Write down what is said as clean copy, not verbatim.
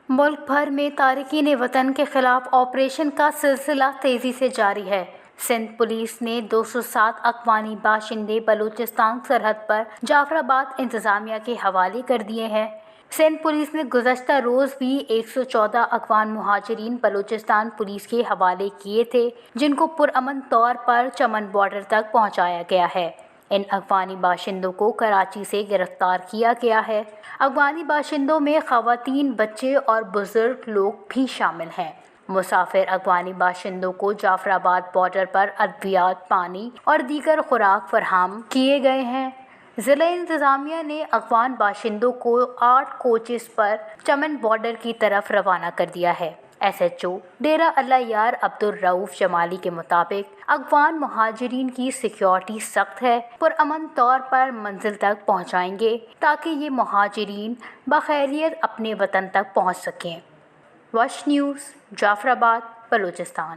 ملک بھر میں تارکین وطن کے خلاف آپریشن کا سلسلہ تیزی سے جاری ہے۔ سندھ پولیس نے 207 افغانی باشندے بلوچستان سرحد پر جعفر آباد انتظامیہ کے حوالے کر دیے ہیں۔ سندھ پولیس نے گزشتہ روز بھی 114 افغان مہاجرین بلوچستان پولیس کے حوالے کیے تھے، جن کو پرامن طور پر چمن بارڈر تک پہنچایا گیا ہے۔ ان افغانی باشندوں کو کراچی سے گرفتار کیا گیا ہے۔ افغانی باشندوں میں خواتین، بچے اور بزرگ لوگ بھی شامل ہیں۔ مسافر افغانی باشندوں کو جعفر آباد بارڈر پر ادویات، پانی اور دیگر خوراک فراہم کیے گئے ہیں۔ ضلع انتظامیہ نے افغان باشندوں کو 8 کوچز پر چمن بارڈر کی طرف روانہ کر دیا ہے۔ ایس ایچ او ڈیرہ اللہ یار عبدالرؤف جمالی کے مطابق افغان مہاجرین کی سیکیورٹی سخت ہے، پرامن طور پر منزل تک پہنچائیں گے تاکہ یہ مہاجرین بخیریت اپنے وطن تک پہنچ سکیں۔ وش نیوز، جعفر آباد، بلوچستان۔